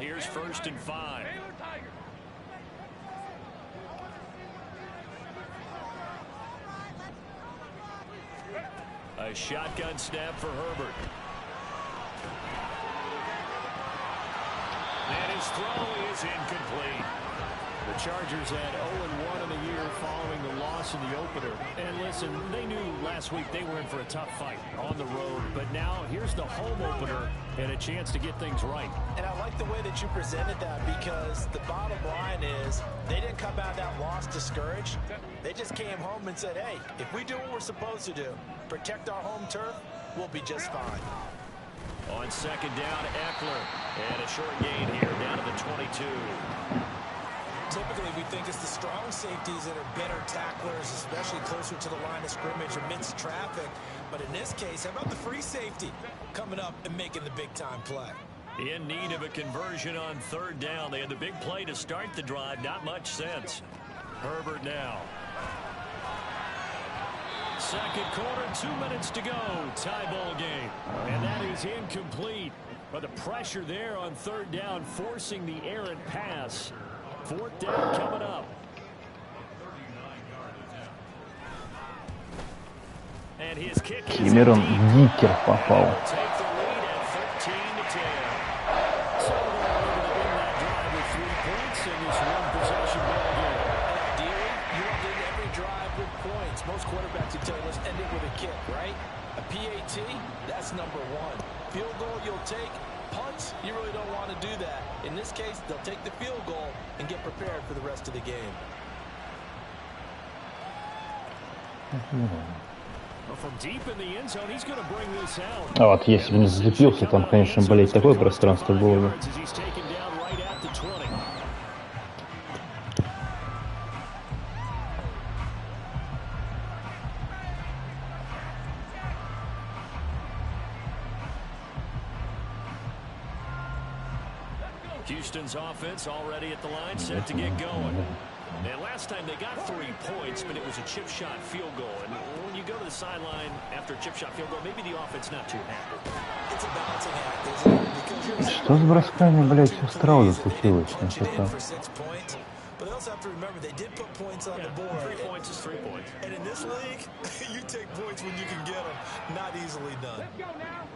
here's 1st and 5. A shotgun snap for Herbert. And his throw is incomplete. The Chargers had 0-1 in the year following the loss in the opener. And listen, they knew last week they were in for a tough fight on the road. But now here's the home opener and a chance to get things right. And I like the way that you presented that, because the bottom line is they didn't come out of that loss discouraged. They just came home and said, hey, if we do what we're supposed to do, protect our home turf, we'll be just fine. On 2nd down, Eckler. And a short gain here down to the 22. Typically, we think it's the strong safeties that are better tacklers, especially closer to the line of scrimmage amidst traffic. But in this case, how about the free safety coming up and making the big-time play? In need of a conversion on 3rd down. They had the big play to start the drive. Not much sense. Herbert now. 2nd quarter, 2 minutes to go. Tie ball game. And that is incomplete. But the pressure there on 3rd down, forcing the errant pass. 4th down coming up. And his kick is Кэмерон Дикер попал. Take the lead at 13-10. So they're able to win that drive with 3 points in this one-possession ball game. And ideally, you want to end every drive with points. Most quarterbacks would tell you, let's end it with a kick, right? A PAT, that's number 1. Field goal you'll take. Punts, you really don't want to do that. In this case, they'll take the field goal and get prepared for the rest of the game. Well, from deep in the end zone, he's going to bring this out. А вот если бы не зацепился, там, конечно, блядь, такое пространство было бы. Houston's offense already at the line, set to get going. And last time they got 3 points, but it was a chip shot field goal. And when you go to the sideline after a chip shot field goal, maybe the offense not too happy. It's a balancing act, isn't it? Что с бросками, блядь, у Страуда случилось? But they also have to remember they did put points on the board. 3 points is 3 points. And in this league, you take points when you can get them. Not easily done.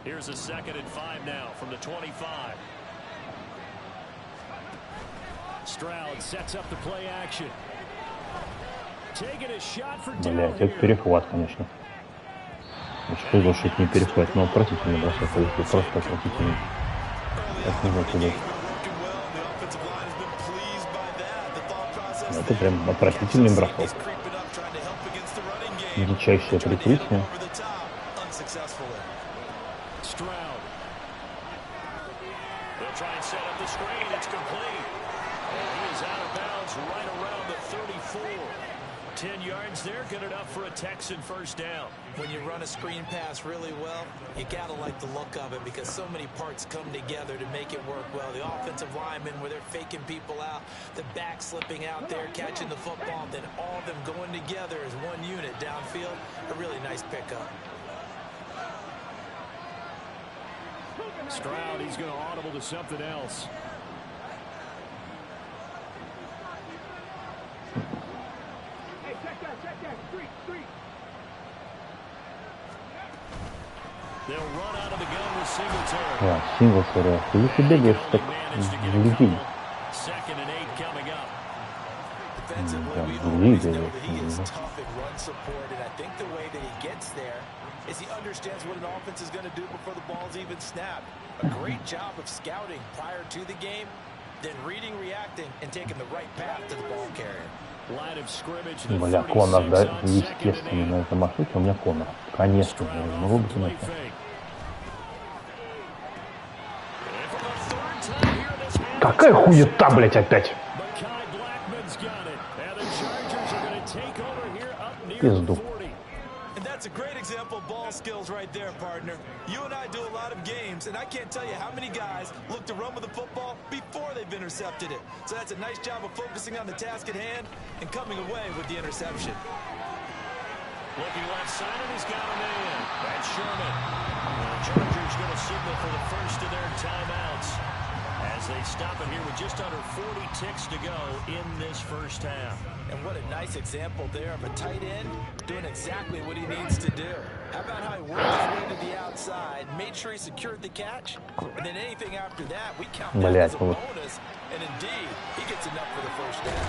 Here's a 2nd and 5 now from the 25. Stroud sets up the play action. Taking a shot for down. Блядь, это перехват, конечно. Что за шут не перехват, но отвратительный бросок, просто отвратительный. Так не туда. Это прям отвратительный бросок. Дичайшее прикрытие. Right around the 34. 10 yards there, good enough for a Texan 1st down. When you run a screen pass really well, you gotta like the look of it, because so many parts come together to make it work well. The offensive linemen, where they're faking people out, the back slipping out there, catching the football, then all of them going together as one unit downfield. A really nice pickup. Stroud, he's going to audible to something else. Да, Сингletary. Ты бегаешь так глядишь. He understands what an offense is going to do before the ball's even snapped. A great job of scouting prior to the game, then reading, reacting, and taking the right path to the ball carrier. Бля, Коннор, да, естественно, на этом маршруте у меня Коннор. Конечно, я не могу быть иначе. Какая хуета, блядь, опять? Пизду. That's a great example of ball skills right there, partner. You and I do a lot of games, and I can't tell you how many guys look to run with the football before they've intercepted it. So that's a nice job of focusing on the task at hand and coming away with the interception. Looking left side, and he's got a man. That's Sherman. The Chargers going to signal for the first of their timeouts. as they stop it here with just under 40 ticks to go in this first half. And what a nice example there of a tight end doing exactly what he needs to do. How about how he worked his way to the outside, made sure he secured the catch, and then anything after that, we count that as a bonus. And indeed, he gets enough for the first down.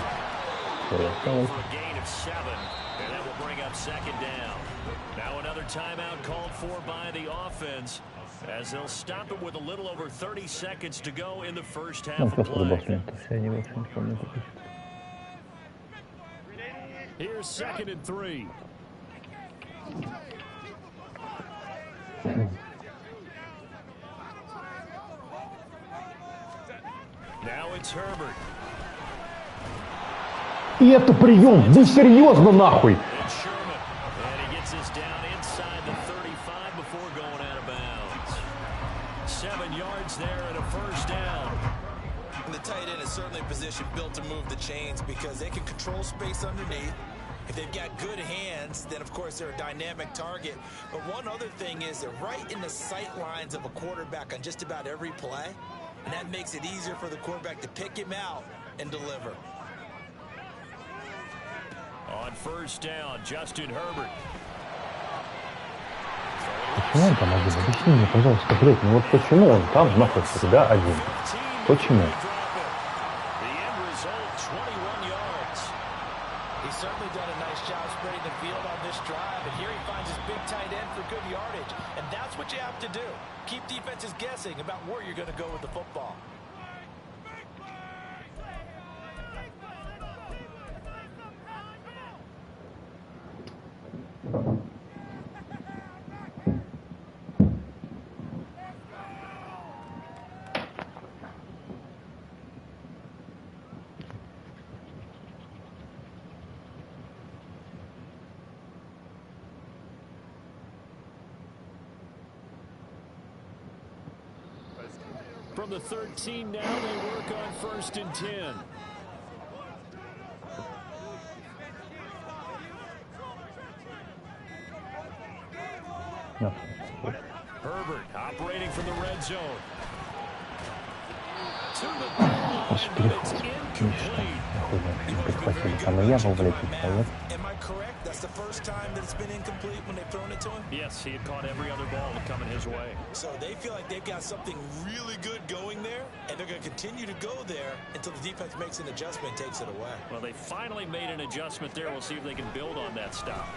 For a gain of 7, and that will bring up second down. Now another timeout called for by the offense, as they'll stop it with a little over 30 seconds to go in the first half of play. Here's 2nd and 3. Now it's Herbert. И это прием! Вы серьезно нахуй? Certainly a position built to move the chains because they can control space underneath. If they've got good hands, then of course they're a dynamic target. But one other thing is they're right in the sight lines of a quarterback on just about every play. And that makes it easier for the quarterback to pick him out and deliver. On first down, Justin Herbert. Почему он там один? Объясни мне, пожалуйста, блядь, ну вот почему он там находится всегда один? Почему? Keep defenses guessing about where you're going to go with the football. From the 13 now, they work on 1st and 10. No. Herbert operating from the red zone. Am I correct? That's the first time that it's been incomplete when they've thrown it to him? Yes, he had caught every other ball coming his way. So they feel like they've got something really good going there, and they're going to continue to go there until the defense makes an adjustment and takes it away. Well, they finally made an adjustment there. We'll see if they can build on that stop.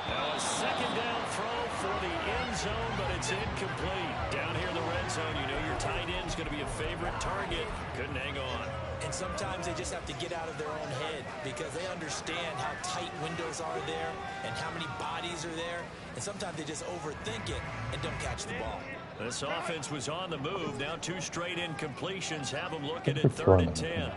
Now a second down throw for the end zone, but it's incomplete. Down here in the red zone, you know your tight end's going to be a favorite target. Couldn't hang on. And sometimes they just have to get out of their own head because they understand how tight windows are there and how many bodies are there. And sometimes they just overthink it and don't catch the ball. This offense was on the move. Now 2 straight incompletions have them looking at 3rd and 10.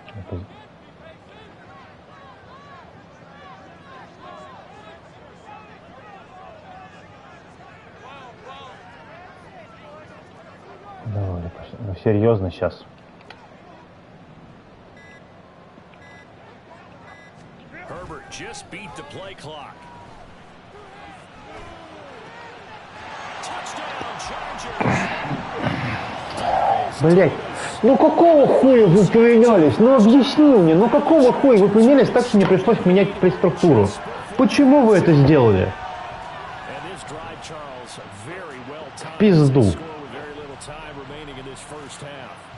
Давай, ну серьезно сейчас. Herbert just beat the play clock. Touchdown, Chargers. Блять, ну какого хуя вы поменялись? Ну объясни мне, ну какого хуя вы поменялись так, что мне пришлось менять структуру? Почему вы это сделали? Пизду.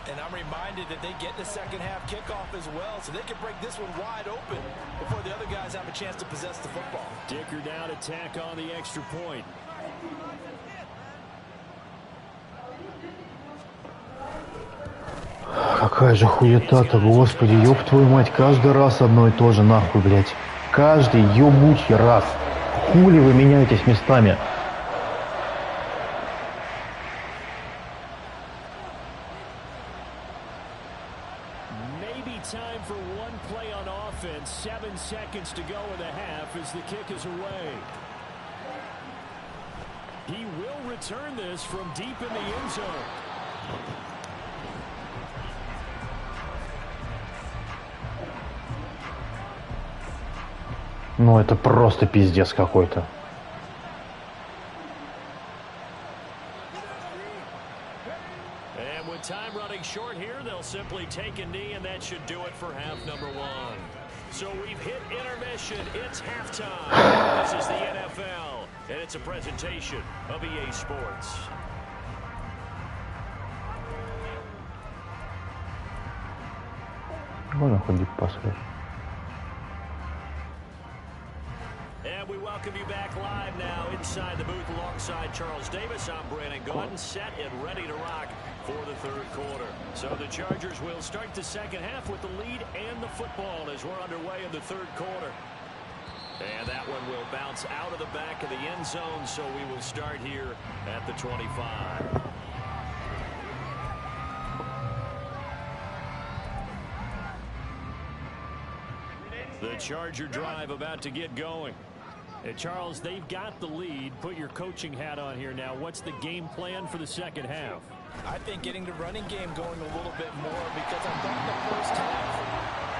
And I'm reminded that they get the second half kickoff as well, so they can break this one wide open before the other guys have a chance to possess the football. Dicker down to tack on the extra point. Какая же хуета-то, господи, ёб твою мать, каждый раз одно и то же, нахуй, блядь. Каждый ёбучий раз. Хули вы меняетесь местами? Time for one play on offense. 7 seconds to go in the half as the kick is away. He will return this from deep in the end zone. Ну это просто пиздец какой-то. And with time running short here, they'll simply take a knee, and that should do it for half number one. So we've hit intermission. It's halftime. This is the NFL, and it's a presentation of EA Sports. Можно ходить после. And we welcome you back live now inside the booth alongside Charles Davis. I'm Brandon Gaudin, set and ready to rock for the third quarter. So the Chargers will start the second half with the lead and the football as we're underway in the third quarter. And that one will bounce out of the back of the end zone, so we will start here at the 25. The Charger drive about to get going. Hey, Charles, they've got the lead. Put your coaching hat on here now. What's the game plan for the second half? I think getting the running game going a little bit more, because I thought the first half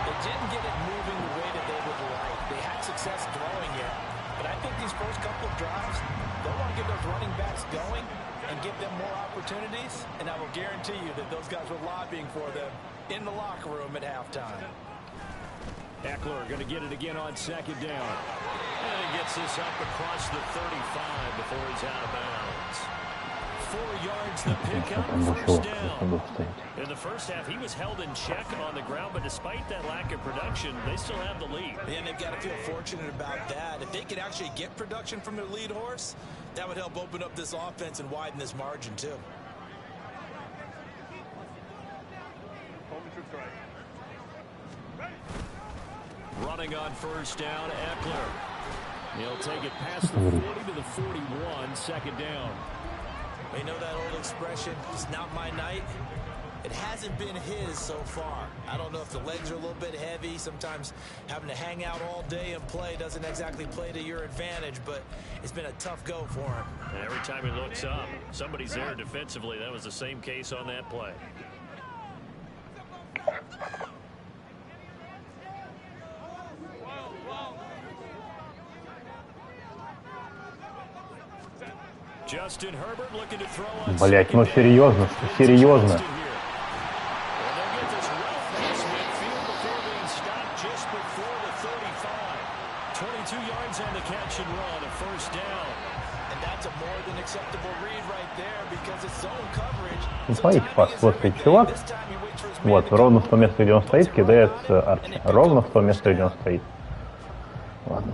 they didn't get it moving the way that they would like. They had success throwing it, but I think these first couple of drives, they'll want to get those running backs going and give them more opportunities, and I will guarantee you that those guys were lobbying for them in the locker room at halftime. Eckler going to get it again on second down. And he gets this up across the 35 before he's out of bounds. 4 yards the pickup, first down. In the first half, he was held in check on the ground, but despite that lack of production, they still have the lead. And they've got to feel fortunate about that. If they could actually get production from their lead horse, that would help open up this offense and widen this margin, too. Running on first down, Eckler. He'll take it past the 40 to the 41, second down. We know that old expression, it's not my night. It hasn't been his so far. I don't know if the legs are a little bit heavy. Sometimes having to hang out all day and play doesn't exactly play to your advantage, but it's been a tough go for him. And every time he looks up, somebody's there defensively. That was the same case on that play. Justin Herbert looking to throw on. Блять, ну серьезно, серьезно. Ну, смотрите, пас, вот стоит чувак. Вот, ровно в то место, где он стоит, кидает Арчи. Ровно в то место, где он стоит. Ладно.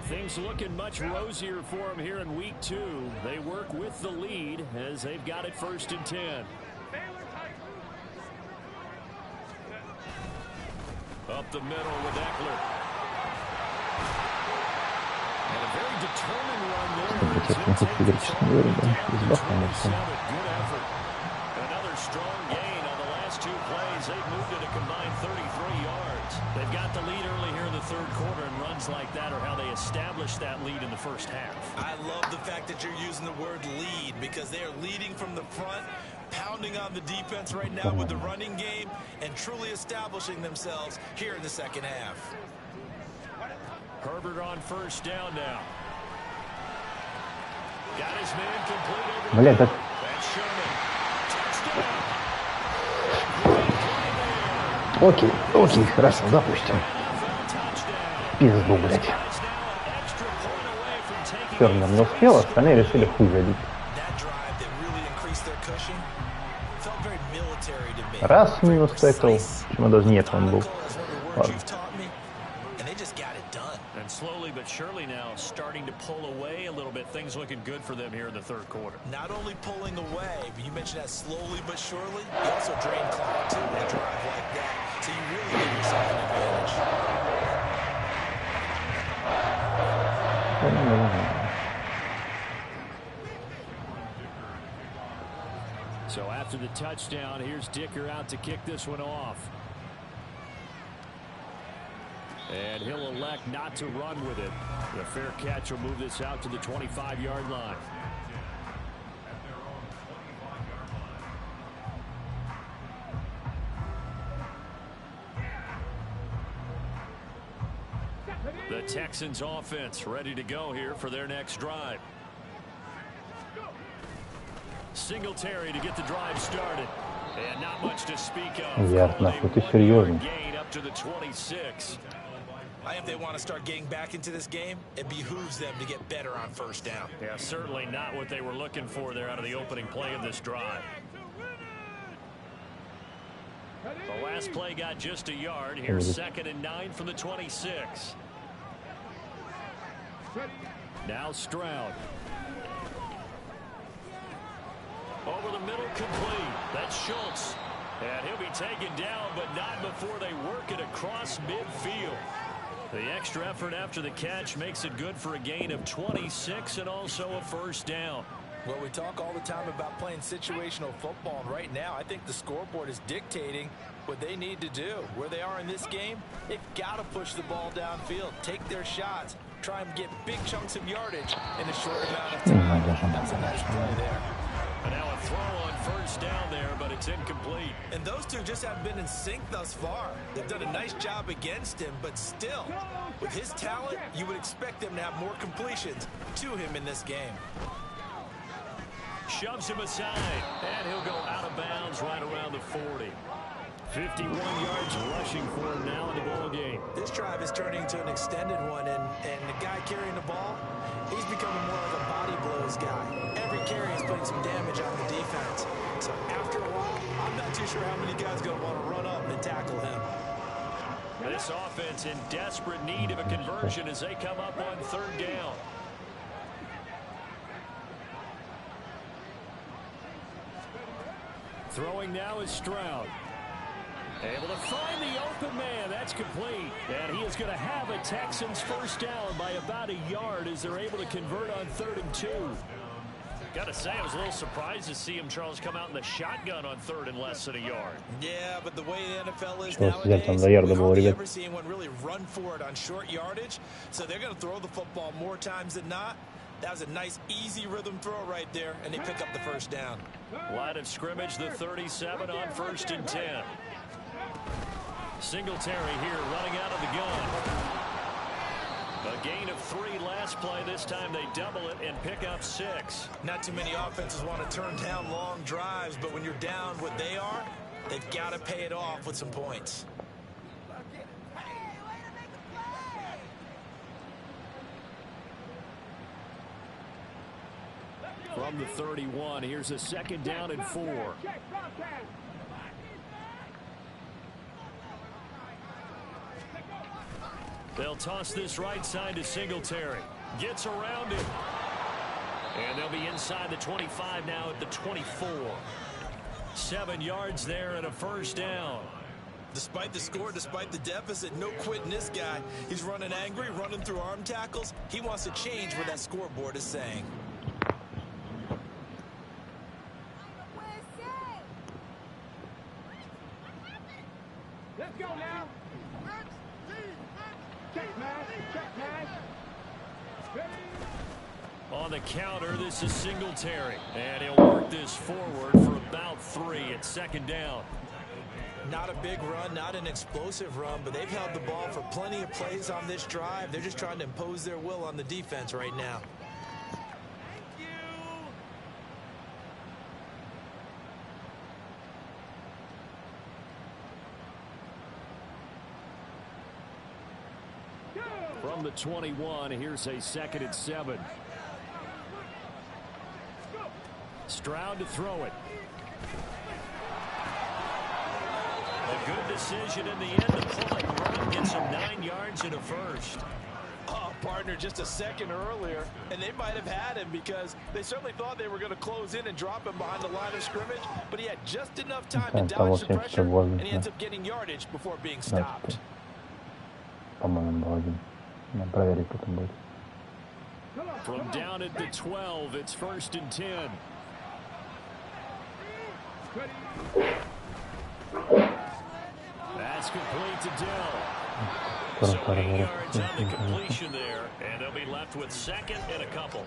Things looking much rosier for him here in week 2. They work with the lead as they've got it 1st and 10. Up the middle with Eckler. And a very determined run there. Good effort. Another strong gain on the last 2 plays. They've moved it a combined 33 yards. They've got the lead early here in the third quarter, and runs like that are how they established that lead in the first half. I love the fact that you're using the word lead, because they are leading from the front, pounding on the defense right now with the running game, and truly establishing themselves here in the second half. Herbert on first down now. Got his man complete over. Блядь, так... That's Sherman. Touchdown. Окей, окей, хорошо, допустим. Пизду, блядь. Фермер не успел, остальные решили хуй забить. Раз минус текл, почему даже нет, он был. Ладно. And slowly but surely now starting to pull away a little bit. Things looking good for them here in the third quarter. Not only pulling away, but you mentioned that slowly but surely. You also drain clock too with a drive like that. So you really give yourself an advantage. So after the touchdown, here's Dicker out to kick this one off. And he'll elect not to run with it. The fair catch will move this out to the 25-yard line. The Texans offense ready to go here for their next drive. Singletary to get the drive started. And not much to speak of. Ярд, нахуй, ты серьезно? Gain up to the 26. I think they want to start getting back into this game. It behooves them to get better on first down. Yeah, certainly not what they were looking for there out of the opening play of this drive. The last play got just a yard. Here's 2nd and 9 from the 26. Now Stroud. Over the middle, complete. That's Schultz. And he'll be taken down, but not before they work it across midfield. The extra effort after the catch makes it good for a gain of 26 and also a first down. Well, we talk all the time about playing situational football, and right now I think the scoreboard is dictating what they need to do. Where they are in this game, they've got to push the ball downfield, take their shots, try and get big chunks of yardage in a short amount of time. That's a nice play there. And now a throw on first down there, but it's incomplete. And those two just haven't been in sync thus far. They've done a nice job against him, but still, with his talent, you would expect them to have more completions to him in this game. Shoves him aside, and he'll go out of bounds right around the 40. 51 yards rushing for him now in the ball game. This drive is turning into an extended one, and the guy carrying the ball, he's becoming more of a body blows guy. Every carry is putting some damage on the defense. So after a while, I'm not too sure how many guys are going to want to run up and tackle him. This offense in desperate need of a conversion as they come up on 3rd down. Throwing now is Stroud. Able to find the open man. That's complete. And he is going to have a Texans first down by about a yard as they're able to convert on 3rd and 2. Got to say, I was a little surprised to see him, Charles, come out in the shotgun on 3rd and less than a yard. Yeah, but the way the NFL is там nowadays, до ярда we было, hardly ребят. ever see anyone really run for it on short yardage. So they're going to throw the football more times than not. That was a nice, easy rhythm throw right there, and they pick up the first down. Line of scrimmage, the 37 on 1st and 10. Singletary here running out of the gun. A gain of 3 last play. This time they double it and pick up 6. Not too many offenses want to turn down long drives, but when you're down what they are, they've got to pay it off with some points. From the 31, here's a 2nd down and 4. They'll toss this right side to Singletary. Gets around it. And they'll be inside the 25 now at the 24. 7 yards there and a first down. Despite the score, despite the deficit, no quitting this guy. He's running angry, running through arm tackles. He wants to change what that scoreboard is saying. Let's go now. On the counter, this is Singletary. And he'll work this forward for about 3 at 2nd down. Not a big run, not an explosive run, but they've held the ball for plenty of plays on this drive. They're just trying to impose their will on the defense right now. From the 21, here's a 2nd and 7. Stroud to throw it. A good decision in the end to pull and run. Gets him 9 yards and a first. Oh, partner, just a second earlier, and they might have had him because they certainly thought they were going to close in and drop him behind the line of scrimmage, but he had just enough time to dodge the pressure, and he ends up getting yardage before being stopped. По-моему, был один. Надо проверить потом будет. From down at the 12, it's 1st and 10. That's complete to Dill. So 8 yards on the completion there, and they'll be left with 2nd and a couple.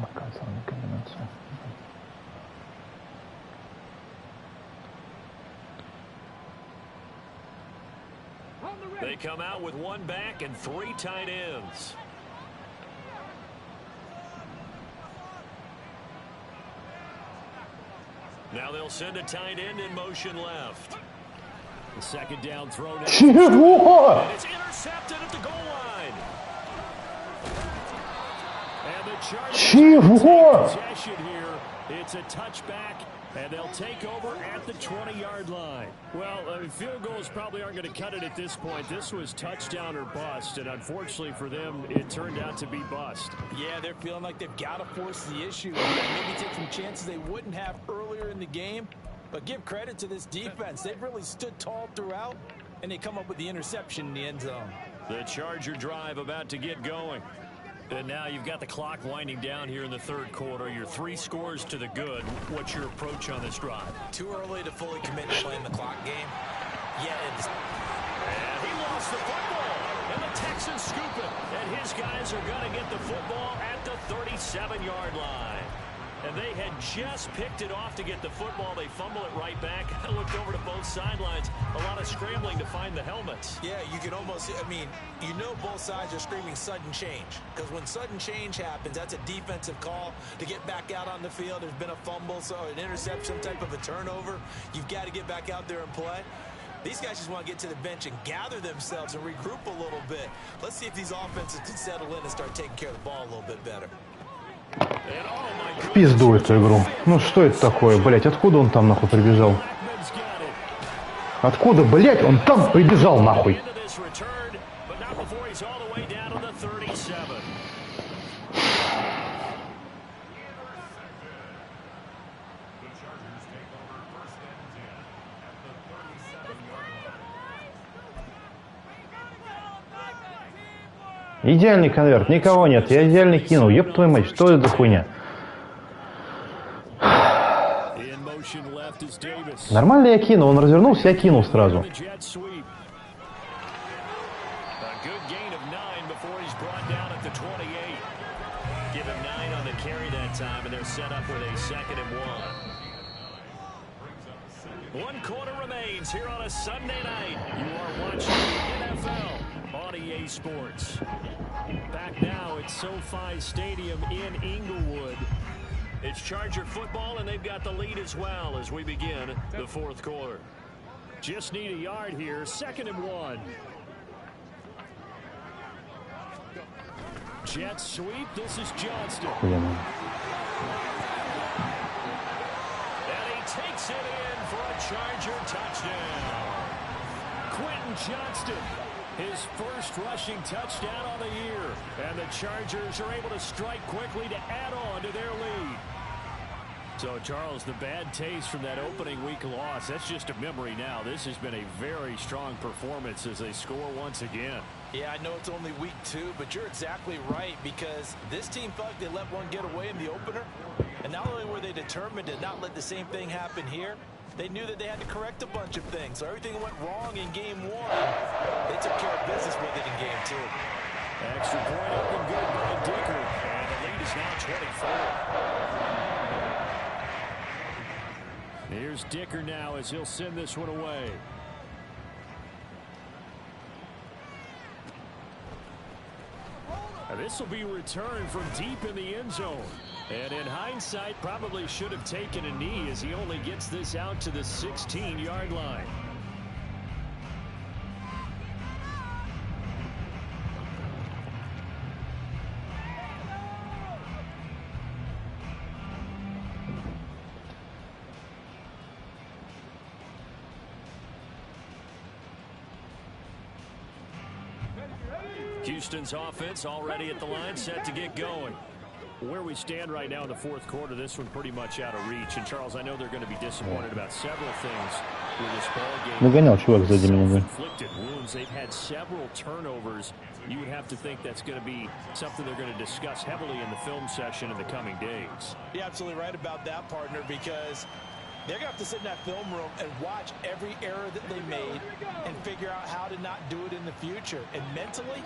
Оказывается, They come out with one back and 3 tight ends. Now they'll send a tight end in motion left. The second down throw now. Чего? And it's intercepted at the goal line. And the Chargers Чего? take possession here. It's a touchback, and they'll take over at the 20-yard line. Well, field goals probably aren't going to cut it at this point. This was touchdown or bust, and unfortunately for them, it turned out to be bust. Yeah, they're feeling like they've got to force the issue. Maybe take some chances they wouldn't have earlier in the game. But give credit to this defense. They've really stood tall throughout, and they come up with the interception in the end zone. The Charger drive about to get going. And now you've got the clock winding down here in the third quarter. You're 3 scores to the good. What's your approach on this drive? Too early to fully commit to playing the clock game. Yeah, it is. And he lost the football. And the Texans scoop it. And his guys are going to get the football at the 37-yard line. And they had just picked it off to get the football. They fumble it right back. I looked over to both sidelines. A lot of scrambling to find the helmets. Yeah, you can almost, you know both sides are screaming sudden change. Because when sudden change happens, that's a defensive call to get back out on the field. There's been a fumble, so an interception, type of a turnover. You've got to get back out there and play. These guys just want to get to the bench and gather themselves and regroup a little bit. Let's see if these offenses can settle in and start taking care of the ball a little bit better. В пизду эту игру. Ну что это такое, блять? Откуда он там нахуй прибежал? Откуда, блять, он там прибежал нахуй? Идеальный конверт, никого нет, я идеально кинул. Ёб твою мать, что это за хуйня? Нормально я кинул, он развернулся, я кинул сразу. One quarter remains here on a Sunday night. You are watching the NFL on EA Sports. Back now at SoFi Stadium in Inglewood. It's Charger football, and they've got the lead as well as we begin the fourth quarter. Just need a yard here, 2nd and 1. Jet sweep, this is Johnston. Takes it in for a Charger touchdown. Quentin Johnston, his first rushing touchdown on the year. And the Chargers are able to strike quickly to add on to their lead. So, Charles, the bad taste from that opening week loss, that's just a memory now. This has been a very strong performance as they score once again. Yeah, I know it's only week 2, but you're exactly right, because this team felt like they let one get away in the opener. And not only were they determined to not let the same thing happen here, they knew that they had to correct a bunch of things. So everything that went wrong in game 1, they took care of business with it in game 2. Extra point up and good by Dicker. And the lead is now 24. Here's Dicker now as he'll send this one away. This will be returned from deep in the end zone. And in hindsight, probably should have taken a knee as he only gets this out to the 16-yard line. Houston's offense already at the line, set to get going. Where we stand right now in the fourth quarter, this one pretty much out of reach. And Charles, I know they're going to be disappointed about several things with this ball game. Нагонял чувак сзади меня. Inflicted wounds. They've had several turnovers. You would have to think that's going to be something they're going to discuss heavily in the film session in the coming days. You're absolutely right about that, partner, because they're going to have to sit in that film room and watch every error that they made and figure out how to not do it in the future. And mentally,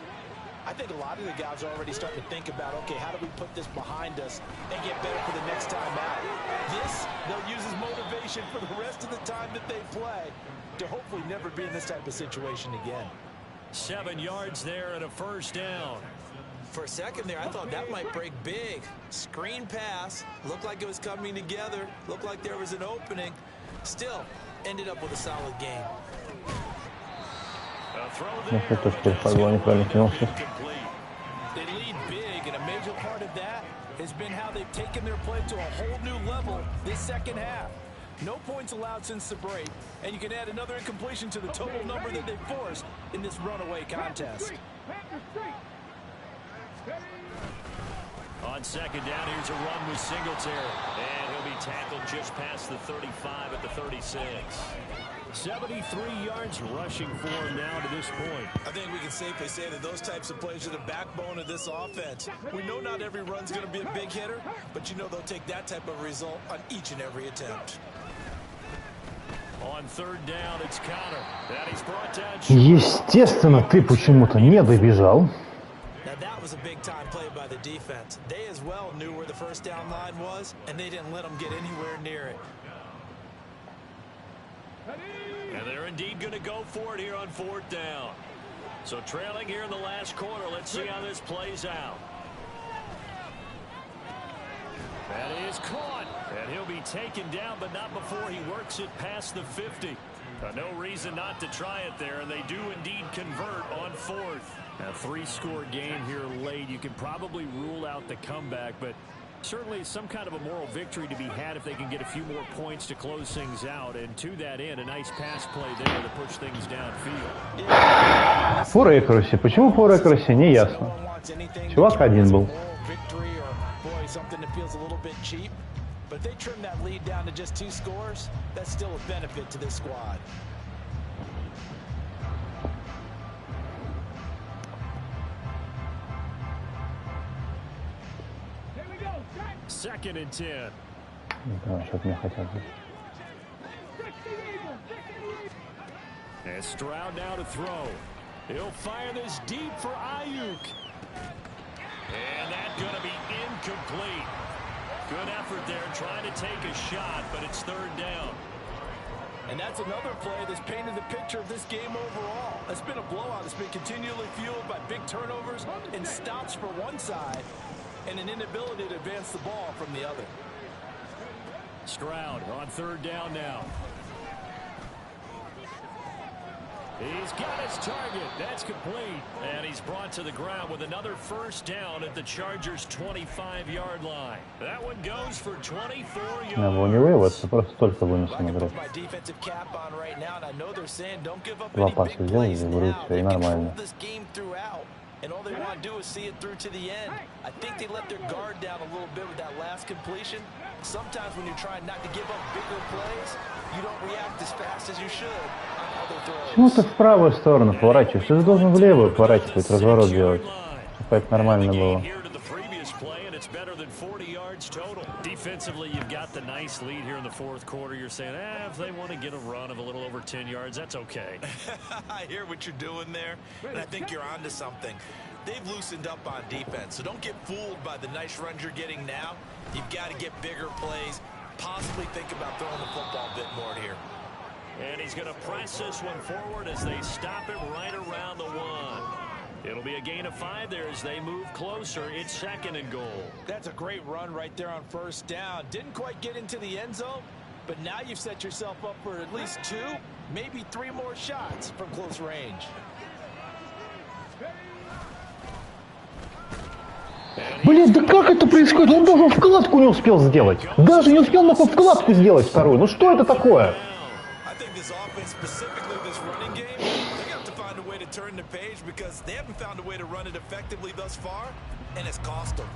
I think a lot of the guys are already starting to think about, okay, how do we put this behind us and get better for the next time out? This, they'll use as motivation for the rest of the time that they play to hopefully never be in this type of situation again. 7 yards there and a first down. For a second there, I thought that might break big. Screen pass, looked like it was coming together, looked like there was an opening. Still, ended up with a solid game. Ну что, то теперь Фагуа неправильно кинулся. They lead big, and a major part of that has been how they've taken their play to a whole new level this second half. No points allowed since the break, and you can add another incompletion to the total number that they forced in this runaway contest. On second down, here's a run with Singletary. And he'll be tackled just past the 35 at the 36. 73 yards rushing for him now to this point. I think we can safely say that those types of plays are the backbone of this offense. We know not every run's going to be a big hitter, but you know they'll take that type of result on each and every attempt. On third down, it's Connor. And he's brought down. Естественно, ты почему-то не добежал. Now that was a big-time play by the defense. They as well knew where the first down line was, and they didn't let them get anywhere near it. And they're indeed going to go for it here on fourth down. So trailing here in the last quarter, let's see how this plays out. That is caught. And he'll be taken down, but not before he works it past the 50. No reason not to try it there, and they do indeed convert on fourth. A 3-score game here late. You can probably rule out the comeback, but certainly some kind of a moral victory to be had if they can get a few more points to close things out. And to that end, a nice pass play there to push things downfield. По рекурсе. Почему по рекурсе, не ясно. Чувак один был. But if they trim that lead down to just 2 scores, that's still a benefit to this squad. Second and 10. Да, что-то мне хотят. And Stroud now to throw. He'll fire this deep for Ayuk. And that's going to be incomplete. Good effort there, trying to take a shot, but it's third down. And that's another play that's painted the picture of this game overall. It's been a blowout. It's been continually fueled by big turnovers and stops for one side and an inability to advance the ball from the other. Stroud on third down now. He's got his target. That's complete. And he's brought to the ground with another first down at the Chargers' 25-yard line. That one goes for 24 yards. Его не вывод, просто только выносом играть. Два паса сделали, вырут, все, и нормально. And all they want to do is see it through to the end. I think they let their guard down a little bit with that last completion. Sometimes when you're trying not to give up bigger plays, you don't react as fast as you should on other throws. Почему ты в правую сторону поворачиваешь? Ты же должен в левую поворачивать, разворот делать. Чтобы это нормально было. Defensively, you've got the nice lead here in the fourth quarter. You're saying, if they want to get a run of a little over 10 yards, that's okay. I hear what you're doing there, and I think you're onto something. They've loosened up on defense, so don't get fooled by the nice runs you're getting now. You've got to get bigger plays, possibly think about throwing the football a bit more here. And he's going to press this one forward as they stop it right around the 1. It'll be a gain of 5 there as they move closer. It's second and goal. That's a great run right there on first down. Didn't quite get into the end zone, but now you've set yourself up for at least 2, maybe 3 more shots from close range. Блин, да как это происходит? Он даже вкладку не успел сделать. Даже не успел нахуй вкладку сделать вторую. Ну что это такое? Turn the page because they haven't found a way to run it effectively thus far, and it's cost them.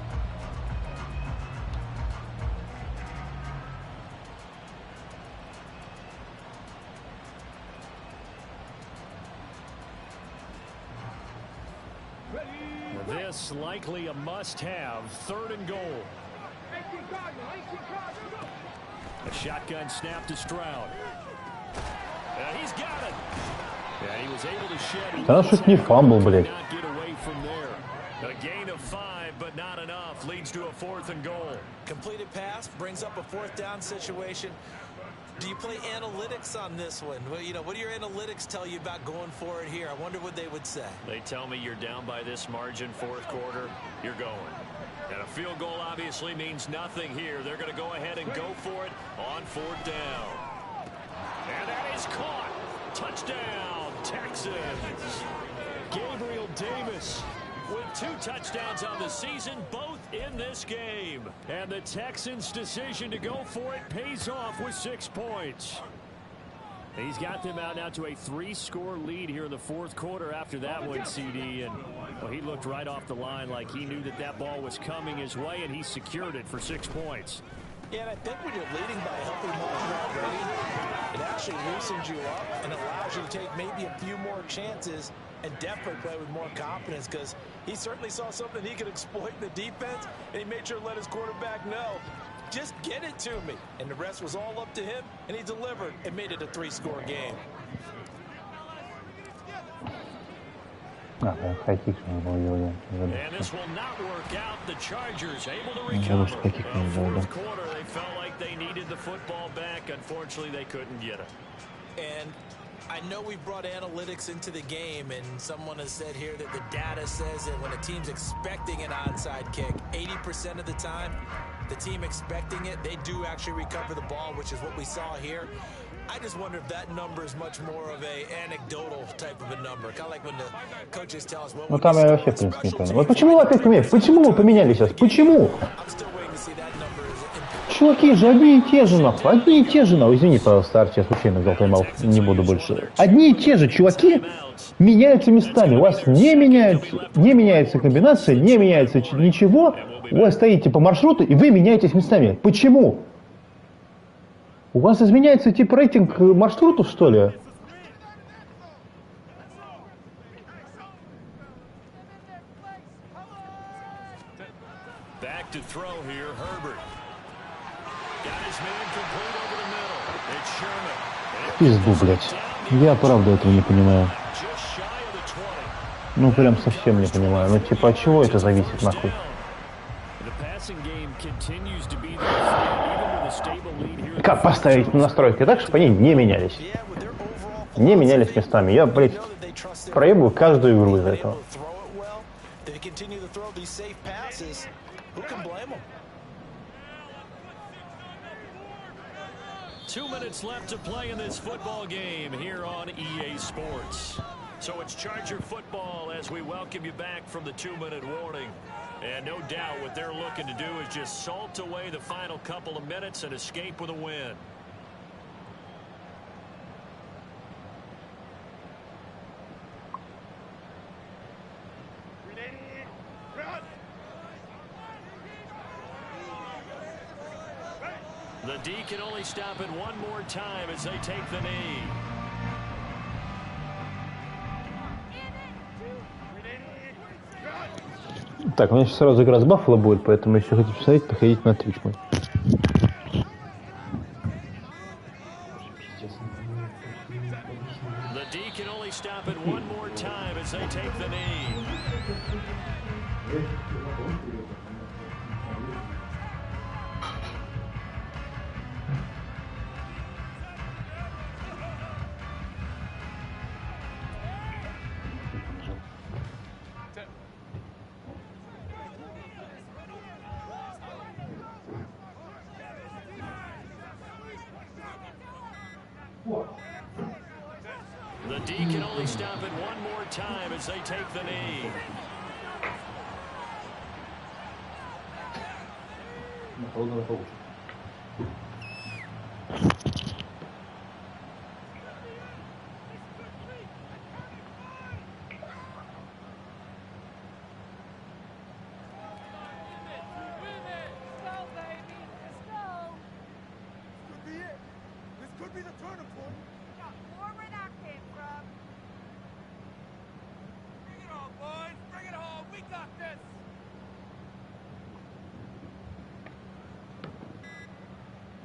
This likely a must-have. Third and goal. A shotgun snap to Stroud. And he's got it. Да что-то не фамбл, блядь. A gain of 5, but not enough. Leads to a 4th and goal. Completed pass brings up a 4th down situation. Do you play analytics on this one? Well, you know, what do your analytics tell you about going for it here? I wonder what they would say. They tell me you're down by this margin, 4th quarter, you're going. And a field goal obviously means nothing here. They're going to go ahead and go for it on 4th down. And that is caught. Touchdown, Texans. Gabriel Davis with 2 touchdowns on the season, both in this game. And the Texans' decision to go for it pays off with 6 points. He's got them out now to a 3-score lead here in the 4th quarter after that one, CD. And well, he looked right off the line like he knew that that ball was coming his way, and he secured it for 6 points. Yeah, and I think when you're leading by a healthy margin already, it actually loosens you up and allows you to take maybe a few more chances and definitely play with more confidence, because he certainly saw something he could exploit in the defense, and he made sure to let his quarterback know, just get it to me. And the rest was all up to him, and he delivered and made it a 3-score game. And this will not work out. The Chargers able to recover. 4th quarter, they felt like they needed the football back. Unfortunately, they couldn't get it. And I know we brought analytics into the game, and someone has said here that the data says that when a team's expecting an onside kick, 80% of the time, the team expecting it, they do actually recover the ball, which is what we saw here. I just wonder if that number is much more of a anecdotal type of a number. Kind of like when the coaches tell us, well, ну там я вообще, в принципе, не понял. Вот почему вы опять поменяли? Почему вы поменяли сейчас? Почему? Чуваки же одни и те же, нахуй. Одни и те же, нахуй. Извини, пожалуйста, Арчи, я случайно взял тайм-аут. Не буду больше. Одни и те же чуваки меняются местами. У вас не меняется комбинация, не меняется ничего. Вы стоите по маршруту, и вы меняетесь местами. Почему? У вас изменяется тип рейтинг маршруту, что ли? Back to throw here, Herbert. Got his man complete over the middle. It's Sherman. Пизду, блядь. Я правда этого не понимаю. Ну прям совсем не понимаю. Ну типа от чего это зависит, нахуй? Как поставить настройки так, чтобы они не менялись? Не менялись местами. Я, блядь, проебываю каждую игру из-за этого. Two minutes left to play in this football game here on EA Sports. So it's Charger football as we welcome you back from the 2-minute warning. And no doubt what they're looking to do is just salt away the final couple of minutes and escape with a win. The D can only stop it one more time as they take the knee. Так, у меня сейчас сразу игра с Баффало будет, поэтому если хотите посмотреть, походите на Twitch мой. The D can only stop it one more time as they take the knee. Холодно получится.